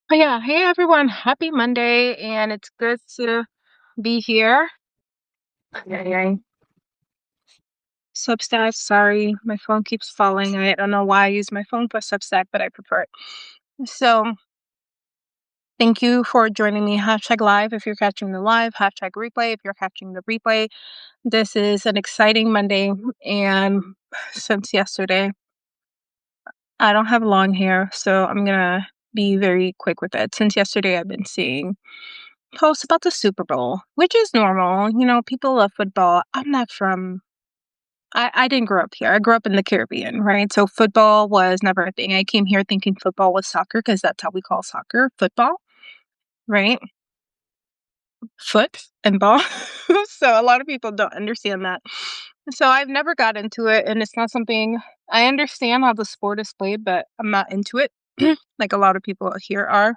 But yeah, hey everyone, happy Monday, and it's good to be here. Okay. Substack, sorry, my phone keeps falling. I don't know why I use my phone for Substack, but I prefer it. So, thank you for joining me. Hashtag live if you're catching the live, hashtag replay if you're catching the replay. This is an exciting Monday, and since yesterday, I don't have long hair, so I'm gonna be very quick with it. Since yesterday, I've been seeing posts about the Super Bowl, which is normal. People love football. I didn't grow up here. I grew up in the Caribbean, right? So football was never a thing. I came here thinking football was soccer because that's how we call soccer, football, right? Foot and ball. So a lot of people don't understand that. So I've never got into it, and it's not something I understand how the sport is played, but I'm not into it like a lot of people here are.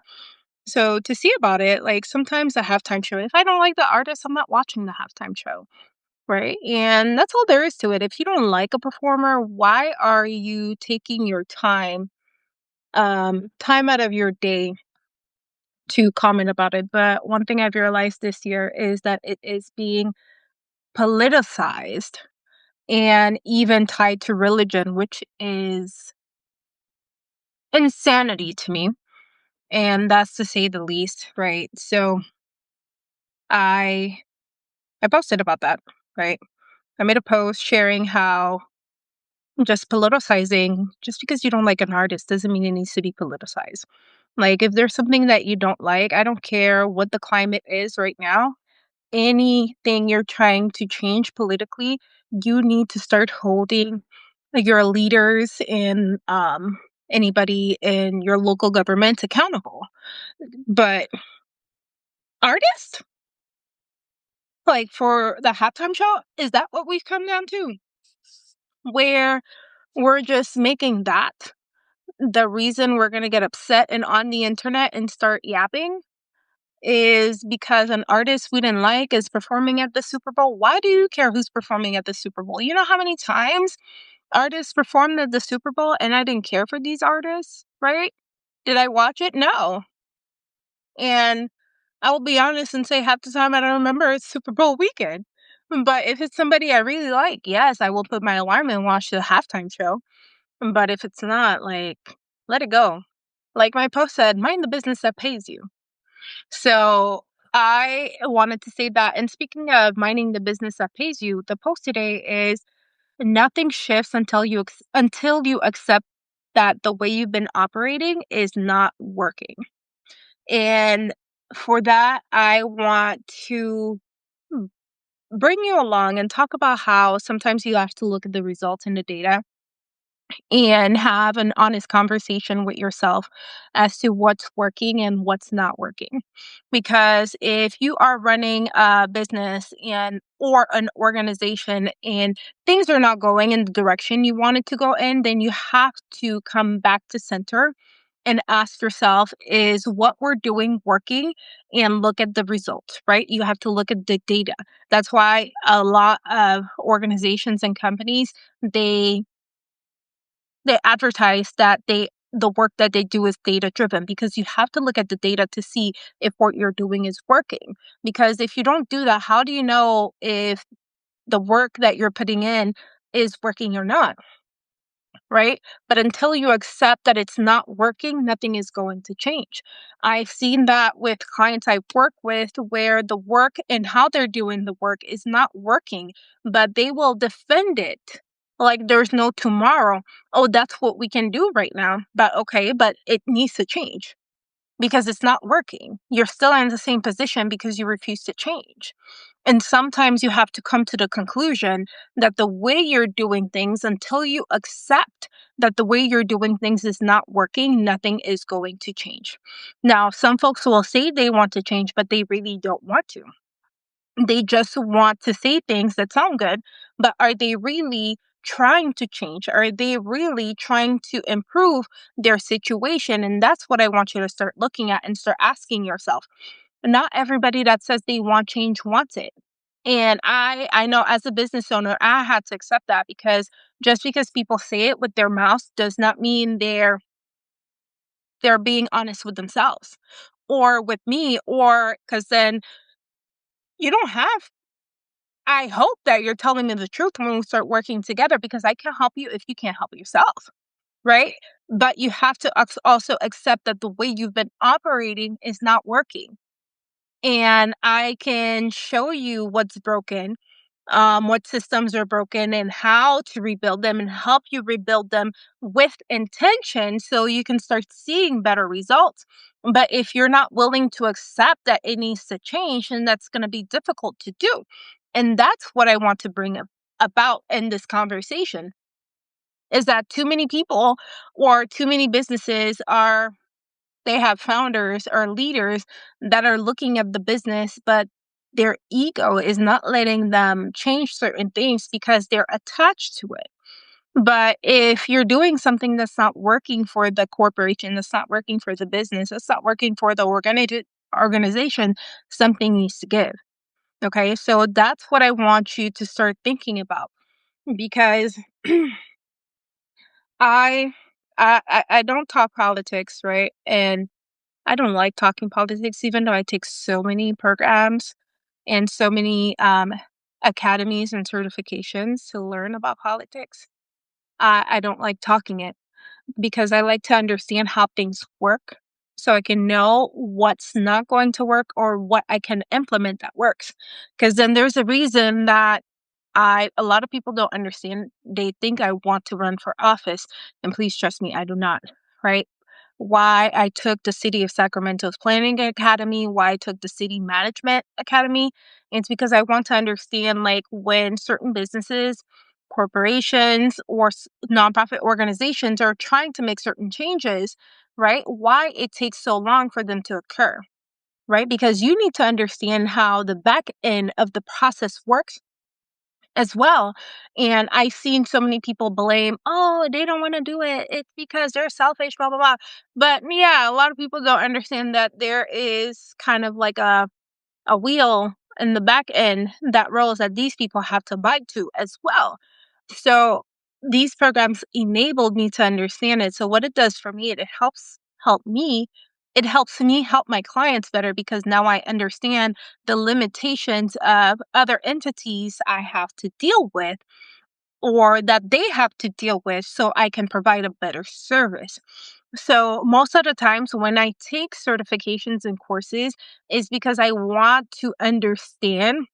So to see about it, like sometimes the halftime show, if I don't like the artist, I'm not watching the halftime show, right? And that's all there is to it. If you don't like a performer, why are you taking your time out of your day to comment about it? But one thing I've realized this year is that it is being politicized and even tied to religion, which is insanity to me. And that's to say the least, right? So I I posted about that, right? I made a post sharing how just politicizing, just because you don't like an artist doesn't mean it needs to be politicized. Like, if there's something that you don't like, I don't care what the climate is right now, anything you're trying to change politically, you need to start holding your leaders and anybody in your local government accountable. But artists, like for the halftime show, is that what we've come down to? Where we're just making that the reason we're going to get upset and on the internet and start yapping is because an artist we didn't like is performing at the Super Bowl. Why do you care who's performing at the Super Bowl? You know how many times artists performed at the Super Bowl and I didn't care for these artists, right? Did I watch it? No. And I will be honest and say half the time I don't remember it's Super Bowl weekend. But if it's somebody I really like, yes, I will put my alarm and watch the halftime show. But if it's not, like, let it go. Like my post said, mind the business that pays you. So I wanted to say that. And speaking of minding the business that pays you, the post today is nothing shifts until you accept that the way you've been operating is not working. And for that, I want to bring you along and talk about how sometimes you have to look at the results in the data and have an honest conversation with yourself as to what's working and what's not working. Because if you are running a business and or an organization and things are not going in the direction you want it to go in, then you have to come back to center and ask yourself, is what we're doing working? And look at the results, right? You have to look at the data. That's why a lot of organizations and companies, they advertise that the work that they do is data driven, because you have to look at the data to see if what you're doing is working. Because if you don't do that, how do you know if the work that you're putting in is working or not, right? But until you accept that it's not working, nothing is going to change. I've seen that with clients I work with where the work and how they're doing the work is not working, but they will defend it like there's no tomorrow. Oh, that's what we can do right now. But okay, but it needs to change because it's not working. You're still in the same position because you refuse to change. And sometimes you have to come to the conclusion that the way you're doing things, until you accept that the way you're doing things is not working, nothing is going to change. Now, some folks will say they want to change, but they really don't want to. They just want to say things that sound good, but are they really trying to change? Are they really trying to improve their situation? And that's what I want you to start looking at and start asking yourself. Not everybody that says they want change wants it. And I know as a business owner, I had to accept that, because just because people say it with their mouths does not mean they're they're being honest with themselves or with me, or because then you don't have, I hope that you're telling me the truth when we start working together because I can't help you if you can't help yourself, right? But you have to also accept that the way you've been operating is not working. And I can show you what's broken, what systems are broken, and how to rebuild them and help you rebuild them with intention so you can start seeing better results. But if you're not willing to accept that it needs to change, then that's going to be difficult to do. And that's what I want to bring about in this conversation is that too many people or too many businesses are, they have founders or leaders that are looking at the business, but their ego is not letting them change certain things because they're attached to it. But if you're doing something that's not working for the corporation, that's not working for the business, that's not working for the organization, something needs to give. Okay. So that's what I want you to start thinking about because I I don't talk politics, right? And I don't like talking politics, even though I take so many programs and so many academies and certifications to learn about politics. I don't like talking it because I like to understand how things work so I can know what's not going to work or what I can implement that works. Because then there's a reason that a lot of people don't understand. They think I want to run for office, and please trust me, I do not, right? Why I took the City of Sacramento's Planning Academy, why I took the City Management Academy, it's because I want to understand like when certain businesses, corporations, or nonprofit organizations are trying to make certain changes, right? Why it takes so long for them to occur, right? Because you need to understand how the back end of the process works as well. And I've seen so many people blame, oh, they don't want to do it. It's because they're selfish, blah, blah, blah. But yeah, a lot of people don't understand that there is kind of like a wheel in the back end that rolls that these people have to bite to as well. So these programs enabled me to understand it. So what it does for me, it help me. It helps me help my clients better because now I understand the limitations of other entities I have to deal with or that they have to deal with so I can provide a better service. So most of the times when I take certifications and courses is because I want to understand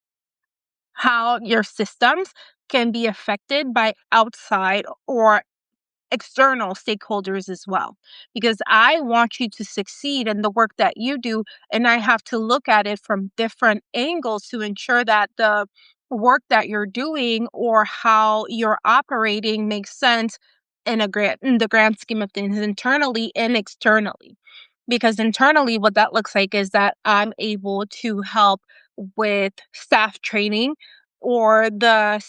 how your systems can be affected by outside or external stakeholders as well. Because I want you to succeed in the work that you do, and I have to look at it from different angles to ensure that the work that you're doing or how you're operating makes sense in the grand scheme of things internally and externally. Because internally, what that looks like is that I'm able to help with staff training or the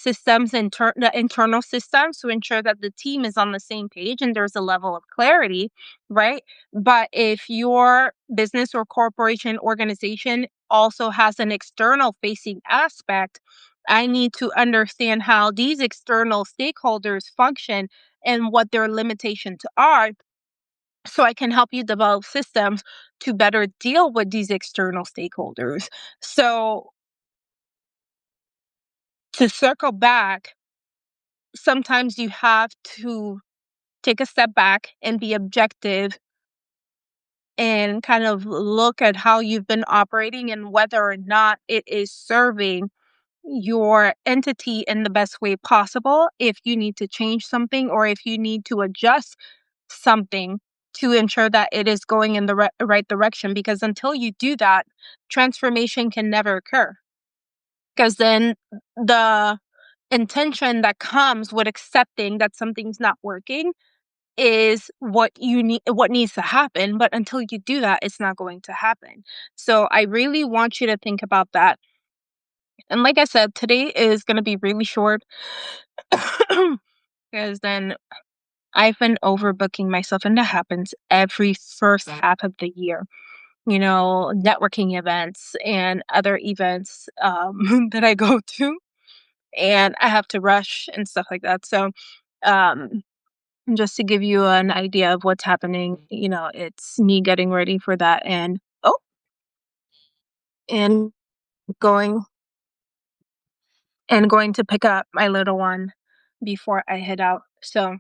internal systems to ensure that the team is on the same page and there's a level of clarity, right? But if your business or corporation organization also has an external facing aspect, I need to understand how these external stakeholders function and what their limitations are so I can help you develop systems to better deal with these external stakeholders. So to circle back, sometimes you have to take a step back and be objective and kind of look at how you've been operating and whether or not it is serving your entity in the best way possible. If you need to change something or if you need to adjust something to ensure that it is going in the right direction, because until you do that, transformation can never occur. Because then the intention that comes with accepting that something's not working is what needs to happen, but until you do that it's not going to happen. So I really want you to think about that. And like I said, today is going to be really short because then I've been overbooking myself, and that happens every first half of the year. You know, networking events and other events that I go to, and I have to rush and stuff like that. So, um, just to give you an idea of what's happening, it's me getting ready for that and going going to pick up my little one before I head out. So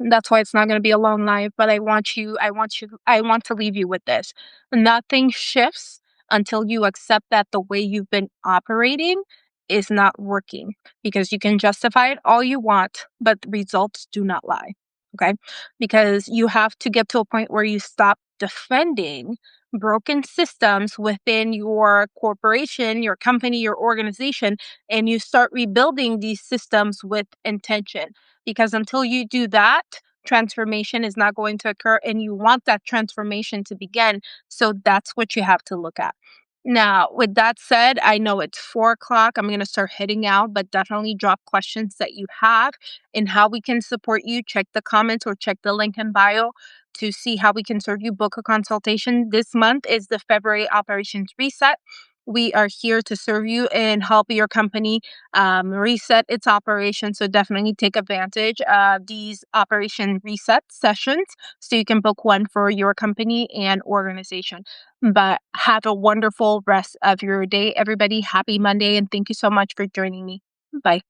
that's why it's not going to be a long live, but I want to leave you with this. Nothing shifts until you accept that the way you've been operating is not working, because you can justify it all you want, but the results do not lie. Okay? Because you have to get to a point where you stop defending broken systems within your corporation, your company, your organization, and you start rebuilding these systems with intention, because until you do that, transformation is not going to occur, and you want that transformation to begin. So that's what you have to look at. Now, with that said, I know it's 4 o'clock. I'm going to start heading out, but definitely drop questions that you have and how we can support you. Check the comments or check the link in bio to see how we can serve you. Book a consultation. This month is the February Operations Reset. We are here to serve you and help your company reset its operation. So definitely take advantage of these operation reset sessions so you can book one for your company and organization. But have a wonderful rest of your day, everybody. Happy Monday, and thank you so much for joining me. Bye.